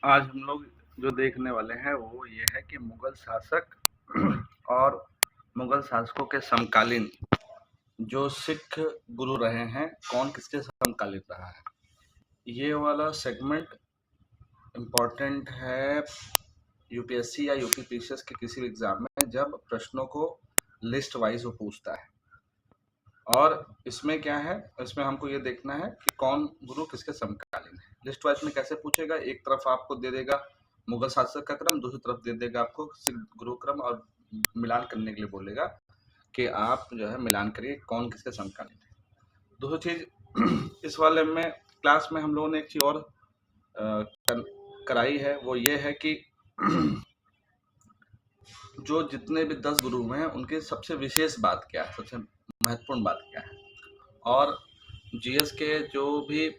आज हम लोग जो देखने वाले हैं वो ये है कि मुगल शासक और मुगल शासकों के समकालीन जो सिख गुरु रहे हैं, कौन किसके समकालीन रहा है। ये वाला सेगमेंट इम्पोर्टेंट है यूपीएससी या यूपी पीसीएस के किसी भी एग्जाम में, जब प्रश्नों को लिस्ट वाइज वो पूछता है। और इसमें क्या है, इसमें हमको ये देखना है कि कौन गुरु किसके समकालीन है। लिस्ट वाइज में कैसे पूछेगा, एक तरफ आपको दे देगा मुगल शासक का क्रम, दूसरी तरफ दे देगा आपको सिख गुरु क्रम, और मिलान करने के लिए बोलेगा कि आप जो है मिलान करिए कौन किसके समकालीन है। दूसरी चीज इस वाले में क्लास में हम लोगों ने एक चीज और कराई है, वो ये है कि जो जितने भी 10 गुरु हुए हैं उनकी सबसे विशेष बात क्या है, सबसे महत्वपूर्ण बात क्या है। और जीएस के जो भी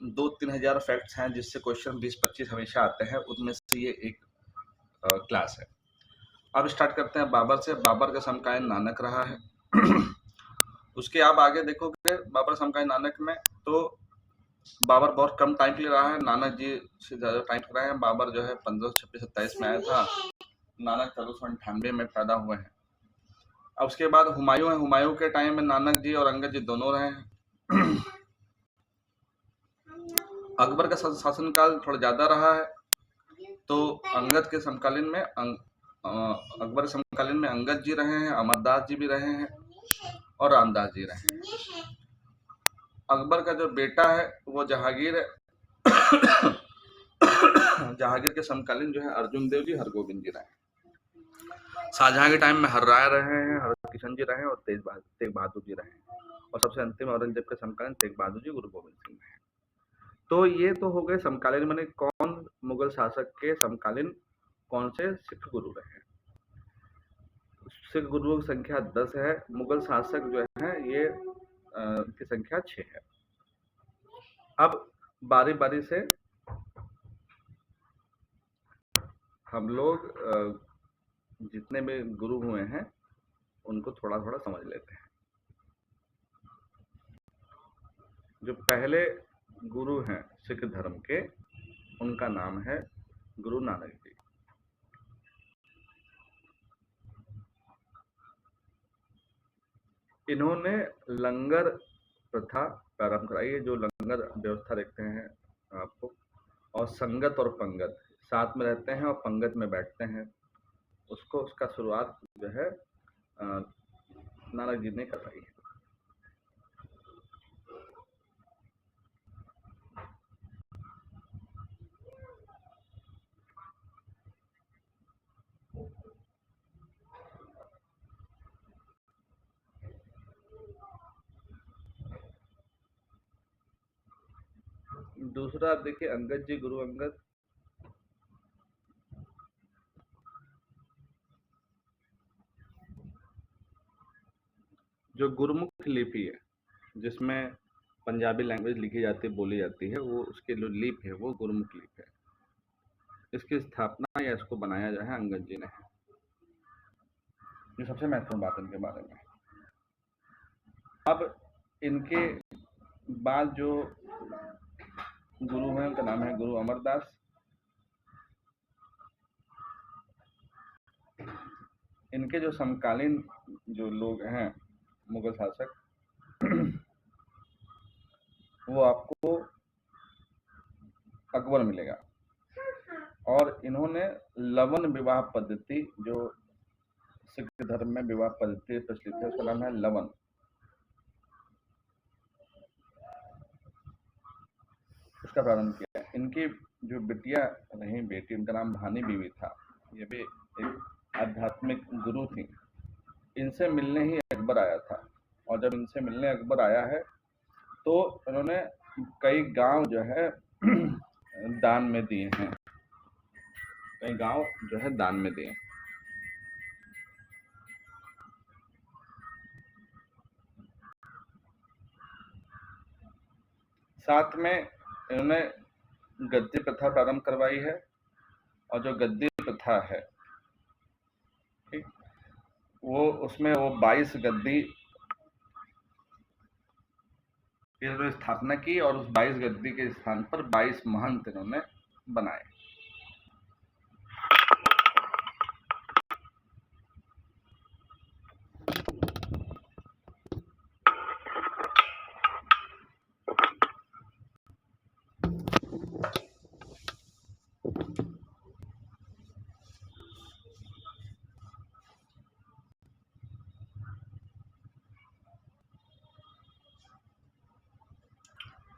2-3 हजार फैक्ट्स हैं जिससे क्वेश्चन 20-25 हमेशा आते हैं, उनमें से ये एक क्लास है। अब स्टार्ट करते हैं बाबर से। बाबर का समकालीन नानक रहा है। उसके आप आगे देखोगे बाबर समकालीन नानक में, तो बाबर बहुत कम टाइम के लिए रहा है, नानक जी से ज्यादा टाइम रहे हैं। बाबर जो है 1526-27 में आया था, नानक 1498 में पैदा हुए हैं। अब उसके बाद हुमायूं है, हुमायूं के टाइम में नानक जी और अंगद जी दोनों रहे हैं। अकबर का शासनकाल थोड़ा ज्यादा रहा है, तो अंगद के समकालीन में अकबर के समकालीन में अंगद जी रहे हैं, अमरदास जी भी रहे हैं और रामदास जी रहे हैं। अकबर का जो बेटा है वो जहांगीर है। जहांगीर के समकालीन जो है अर्जुन देव जी, हरगोविंद जी रहे हैं। शाहजहां के टाइम में हर्राय रहे हैं, हरकिशन जी रहे हैं और तेग बहादुर जी रहे हैं। और सबसे अंतिम औरंगजेब के समकालीन तेग बहादुर जी, गुरु गोविंद सिंह हैं। तो ये तो हो गए समकालीन, माने कौन मुगल शासक के समकालीन कौन से सिख गुरु रहे। सिख गुरुओं की संख्या 10 है, मुगल शासक जो है ये की संख्या 6 है। अब बारी बारी से हम लोग जितने भी गुरु हुए हैं उनको थोड़ा थोड़ा समझ लेते हैं। जो पहले गुरु हैं सिख धर्म के, उनका नाम है गुरु नानक जी। इन्होंने लंगर प्रथा प्रारंभ कराई है, जो लंगर व्यवस्था देखते हैं आपको, और संगत और पंगत साथ में रहते हैं और पंगत में बैठते हैं, उसका शुरुआत जो है नानक जी ने करवाई है। दूसरा आप देखिए अंगद जी, गुरु अंगद। जो गुरुमुख लिपि है, जिसमें पंजाबी लैंग्वेज लिखी जाती है, बोली जाती है, वो उसके जो लिप है वो गुरुमुख लिप है। इसकी स्थापना या इसको बनाया जो है अंगद जी ने है। ये सबसे महत्वपूर्ण बात इनके बारे में। अब इनके बाद जो गुरु हैं उनका नाम है गुरु अमरदास। इनके जो समकालीन जो लोग हैं मुगल शासक, वो आपको अकबर मिलेगा। और इन्होंने लवन विवाह पद्धति, जो सिख धर्म में विवाह पद्धति प्रचलित है, उसका नाम है लवन। उसका प्रारंभ किया। इनकी जो बिटिया रही, बेटी, उनका नाम भानी बीवी था। ये भी एक आध्यात्मिक गुरु थी। इनसे मिलने ही अकबर आया था, और जब इनसे मिलने अकबर आया है तो इन्होंने कई गांव जो है दान में दिए हैं, कई गांव जो है दान में दिए। साथ में इन्होंने गद्दी प्रथा प्रारंभ करवाई है, और जो गद्दी प्रथा है, ठीक, वो उसमें वो 22 गद्दी की स्थापना की, और उस 22 गद्दी के स्थान पर 22 महंत इन्होंने बनाए।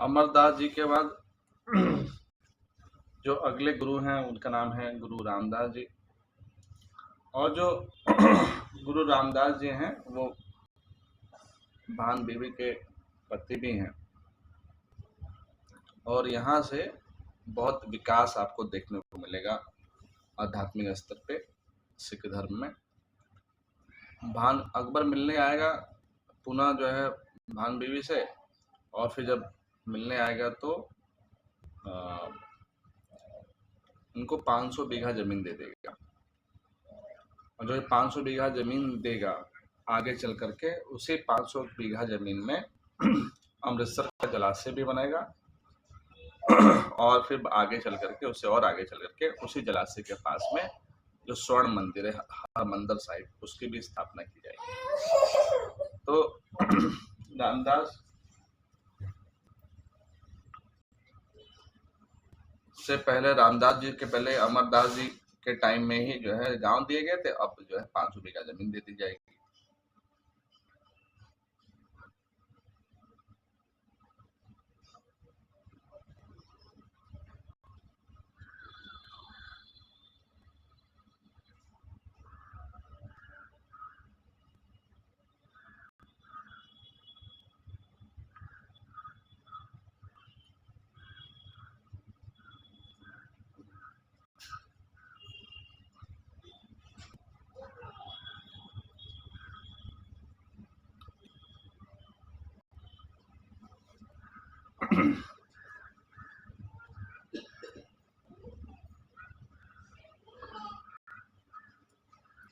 अमरदास जी के बाद जो अगले गुरु हैं उनका नाम है गुरु रामदास जी। और जो गुरु रामदास जी हैं वो भान बीबी के पति भी हैं। और यहाँ से बहुत विकास आपको देखने को मिलेगा आध्यात्मिक स्तर पे सिख धर्म में। भान अकबर मिलने आएगा पुनः जो है भान बीवी से, और फिर जब मिलने आएगा तो उनको 500 बीघा जमीन दे देगा। और जो 500 बीघा जमीन देगा आगे चल करके उसी 500 बीघा जमीन में अमृतसर का जलाशय भी बनेगा। और फिर आगे चल करके उससे और आगे चल करके उसी जलाशय के पास में जो स्वर्ण मंदिर है हरमंदिर साहिब, उसकी भी स्थापना की जाएगी। तो रामदास से पहले, रामदास जी के पहले अमरदास जी के टाइम में ही जो है गांव दिए गए थे। अब जो है 500 बीघा जमीन दे दी जाएगी।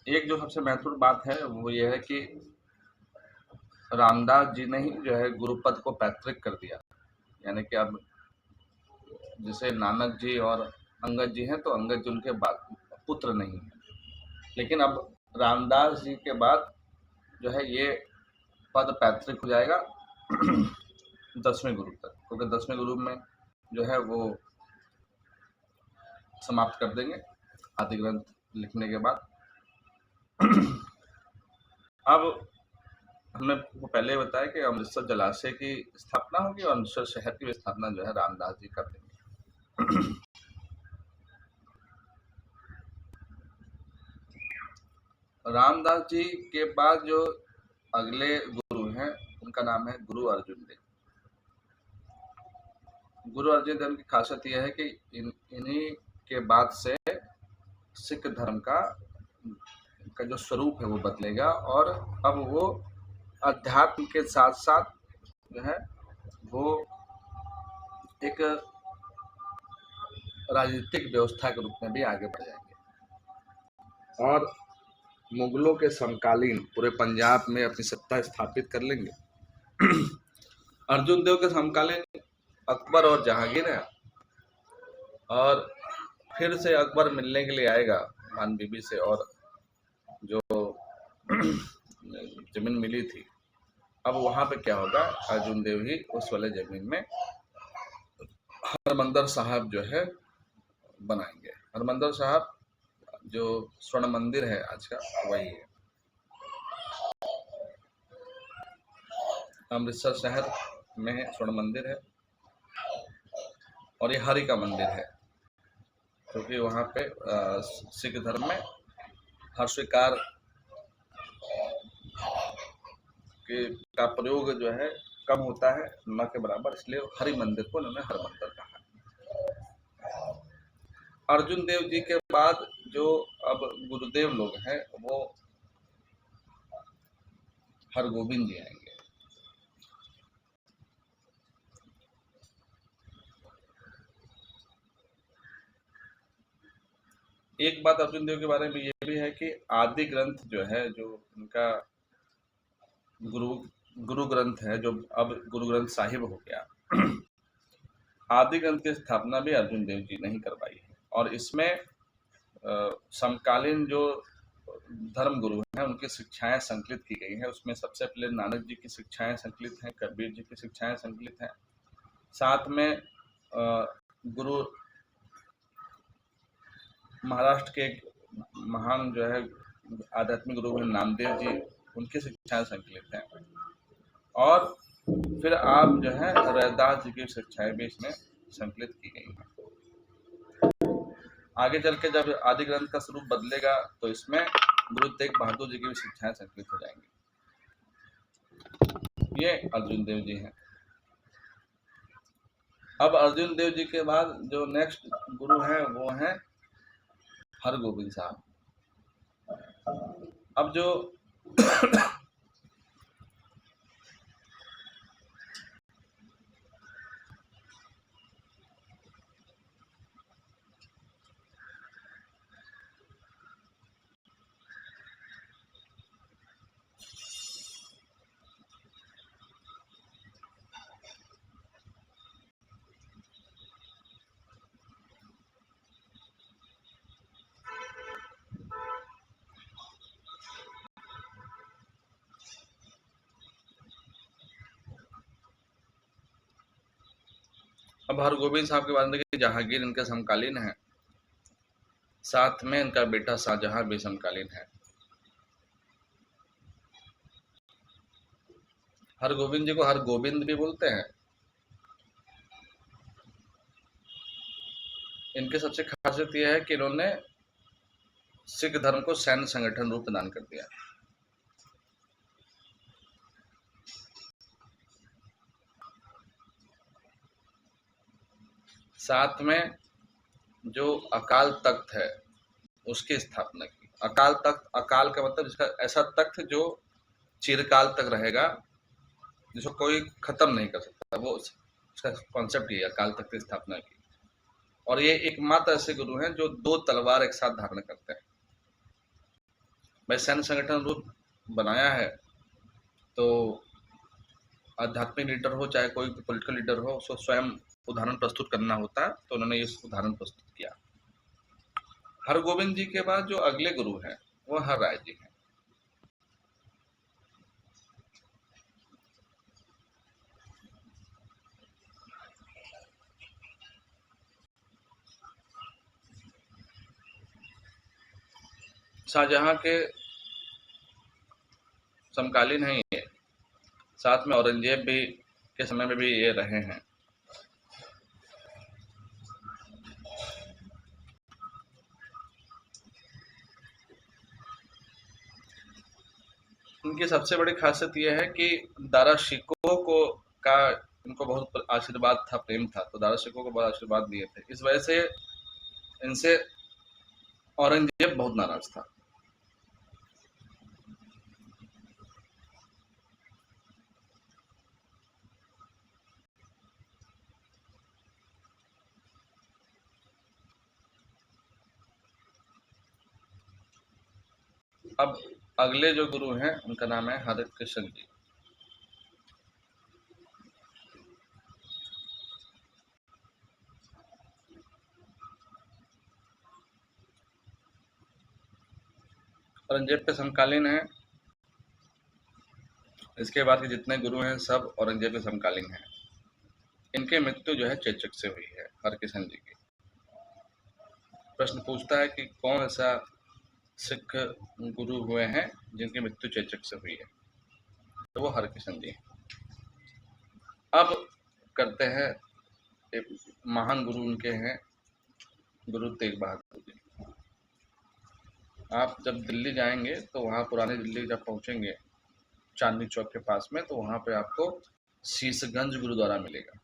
एक जो सबसे महत्वपूर्ण बात है वो ये है कि रामदास जी ने ही जो है गुरुपद को पैतृक कर दिया। यानी कि अब जैसे नानक जी और अंगद जी हैं तो अंगद जी उनके बाद पुत्र नहीं है, लेकिन अब रामदास जी के बाद जो है ये पद पैतृक हो जाएगा 10वें गुरु तक, क्योंकि 10वें गुरु में जो है वो समाप्त कर देंगे आदि ग्रंथ लिखने के बाद। अब हमने वो पहले बताया कि अमृतसर जलाशय की स्थापना होगी और अमृतसर शहर की स्थापना जो है रामदास जी कर देंगे। रामदास जी के बाद जो अगले गुरु हैं उनका नाम है गुरु अर्जुन देव। गुरु अर्जुन देव की खासियत यह है कि इन्हीं के बाद से सिख धर्म का जो स्वरूप है वो बदलेगा, और अब वो अध्यात्म के साथ साथ जो है वो एक राजनीतिक व्यवस्था के रूप में भी आगे बढ़ जाएंगे और मुगलों के समकालीन पूरे पंजाब में अपनी सत्ता स्थापित कर लेंगे। अर्जुन देव के समकालीन अकबर और जहांगीर है, और फिर से अकबर मिलने के लिए आएगा भान बीबी से, और जो जमीन मिली थी अब वहां पे क्या होगा, अर्जुन देव ही उस वाले जमीन में हरमंदिर साहब जो है बनाएंगे। हरमंदिर साहब जो स्वर्ण मंदिर है आज का वही है। अमृतसर शहर में स्वर्ण मंदिर है और ये हरि का मंदिर है, क्योंकि वहाँ पे सिख धर्म में हर स्वीकार का प्रयोग जो है कम होता है, न के बराबर, इसलिए हरि मंदिर को उन्होंने हर मंदिर कहा। अर्जुन देव जी के बाद जो अब गुरुदेव लोग हैं वो हरगोविंद जी आएंगे। एक बात अर्जुन देव के बारे में ये भी है कि आदि ग्रंथ जो है, जो उनका गुरु ग्रंथ है, जो अब गुरु ग्रंथ साहिब हो गया, आदि ग्रंथ की स्थापना भी अर्जुन देव जी ने ही करवाई है। और इसमें समकालीन जो धर्म गुरु हैं उनकी शिक्षाएं संकलित की गई हैं। उसमें सबसे पहले नानक जी की शिक्षाएं संकलित हैं, कबीर जी की शिक्षाएं संकलित हैं, साथ में गुरु महाराष्ट्र के महान जो है आध्यात्मिक गुरु हैं नामदेव जी, उनकी शिक्षाएं संकलित हैं। और फिर आप जो है रैदास जी की शिक्षाएं भी इसमें संकलित की गई हैं। आगे चल के जब आदि ग्रंथ का स्वरूप बदलेगा तो इसमें गुरु तेग बहादुर जी की भी शिक्षाएं संकलित हो जाएंगी। ये अर्जुन देव जी हैं। अब अर्जुन देव जी के बाद जो नेक्स्ट गुरु हैं वो हैं हरगोविंद साहब। अब जो अब हरगोविंद साहब के बाद देखिए जहांगीर इनके समकालीन है, साथ में इनका बेटा शाहजहां भी समकालीन है। हरगोविंद जी को हरगोविंद भी बोलते हैं। इनके सबसे खासियत यह है कि इन्होंने सिख धर्म को सैन्य संगठन रूप प्रदान कर दिया। साथ में जो अकाल तख्त है उसकी स्थापना की। अकाल तख्त, अकाल का मतलब जिसका ऐसा तख्त जो चिरकाल तक रहेगा, जिसको कोई खत्म नहीं कर सकता, वो उसका कॉन्सेप्ट ये अकाल तख्त की स्थापना की। और ये एकमात्र ऐसे गुरु हैं जो 2 तलवार एक साथ धारण करते हैं। भाई सैन्य संगठन रूप बनाया है तो आध्यात्मिक लीडर हो चाहे कोई पॉलिटिकल लीडर हो, उसको स्वयं उदाहरण प्रस्तुत करना होता है, तो उन्होंने इस उदाहरण प्रस्तुत किया। हरगोविंद जी के बाद जो अगले गुरु हैं वो हर राय जी हैं। शाहजहां के समकालीन हैं ये, साथ में औरंगजेब भी के समय में भी ये रहे हैं। इनकी सबसे बड़ी खासियत यह है कि दारा शिकोह को का इनको बहुत आशीर्वाद था, प्रेम था, तो दारा शिकोह को बहुत आशीर्वाद दिए थे। इस वजह से इनसे औरंगजेब बहुत नाराज था। अब अगले जो गुरु हैं उनका नाम है हरे कृष्ण जी। औरंगजेब के समकालीन हैं। इसके बाद के जितने गुरु हैं सब औरंगजेब के समकालीन हैं। इनकी मृत्यु जो है चेचक से हुई है, हरकिशन जी की। प्रश्न पूछता है कि कौन ऐसा सिख गुरु हुए हैं जिनकी मृत्यु चेचक से हुई है, तो वो हरकिशन जी। अब करते हैं एक महान गुरु उनके हैं गुरु तेग बहादुर जी। आप जब दिल्ली जाएंगे तो वहाँ पुरानी दिल्ली जब पहुँचेंगे चांदनी चौक के पास में, तो वहाँ पे आपको शीशगंज गुरुद्वारा मिलेगा।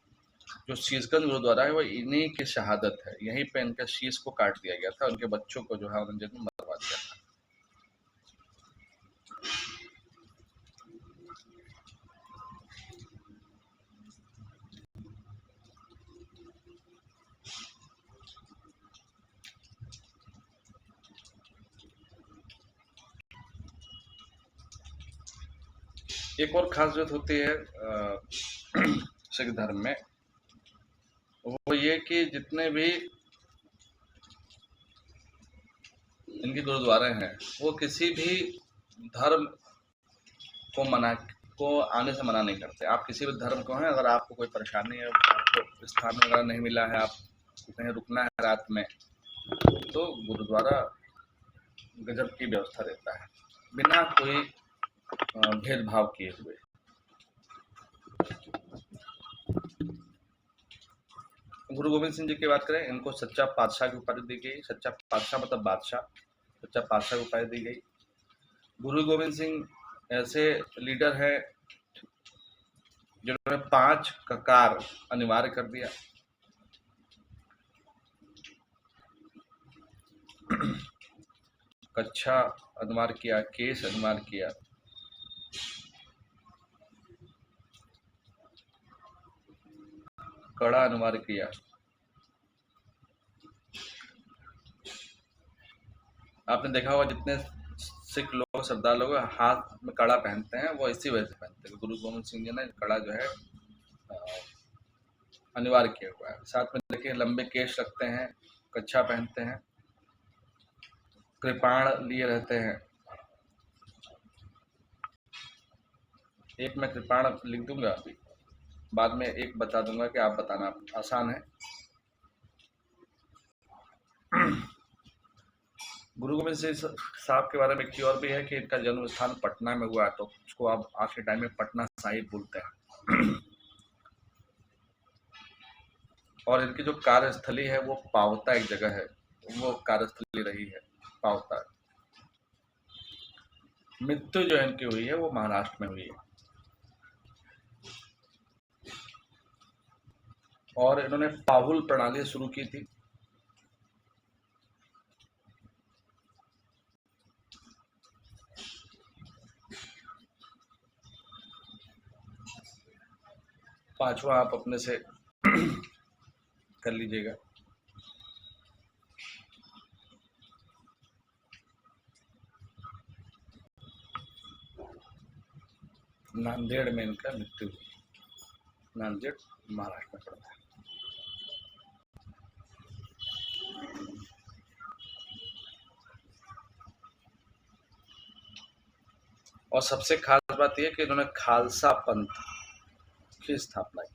जो शीशगंज गुरुद्वारा है वो इन्हीं की शहादत है। यहीं पे इनका शीश को काट दिया गया था, उनके बच्चों को जो है औरंगजेब ने मरवा दिया था। एक और खास बात होती है सिख धर्म में, वो ये कि जितने भी इनके गुरुद्वारे हैं वो किसी भी धर्म को आने से मना नहीं करते। आप किसी भी धर्म को हैं, अगर आपको कोई परेशानी है, आपको स्थान वगैरह नहीं मिला है, आपको कहीं रुकना है रात में, तो गुरुद्वारा गजब की व्यवस्था देता है बिना कोई भेदभाव किए हुए। गुरु गोविंद सिंह जी की बात करें, इनको सच्चा पातशाह की उपाधि दी गई। सच्चा पातशाह मतलब बादशाह, सच्चा पातशाह की उपाधि दी गई। गुरु गोविंद सिंह ऐसे लीडर हैं जिन्होंने 5 ककार अनिवार्य कर दिया। कच्छा अनिवार्य किया, केस अनिवार्य किया, कड़ा अनिवार्य किया। आपने देखा होगा जितने सिख लोग, सरदार लोग हाथ में कड़ा पहनते हैं, वो इसी वजह से पहनते हैं। गुरु गोविंद सिंह जी ने कड़ा जो है अनिवार्य किया हुआ है। साथ में देखिए लंबे केश रखते हैं, कच्छा पहनते हैं, कृपाण लिए रहते हैं। एक मैं कृपाण लिख दूंगा, बाद में एक बता दूंगा कि आप बताना, आसान है। गुरु गोविंद सिंह साहब के बारे में एक चीज और भी है कि इनका जन्म स्थान पटना में हुआ है, तो उसको आप आज के टाइम में पटना साहिब बोलते हैं। और इनकी जो कार्यस्थली है वो पावता एक जगह है, वो कार्यस्थली रही है पावता। मृत्यु जो इनकी हुई है वो महाराष्ट्र में हुई है। और इन्होंने पाहुल प्रणाली शुरू की थी। पांचवा आप अपने से कर लीजिएगा। नांदेड़ में इनका मृत्यु हुई। नांदेड़ महाराष्ट्र में पड़ता है। और सबसे खास बात यह कि इन्होंने खालसा पंथ की स्थापना की।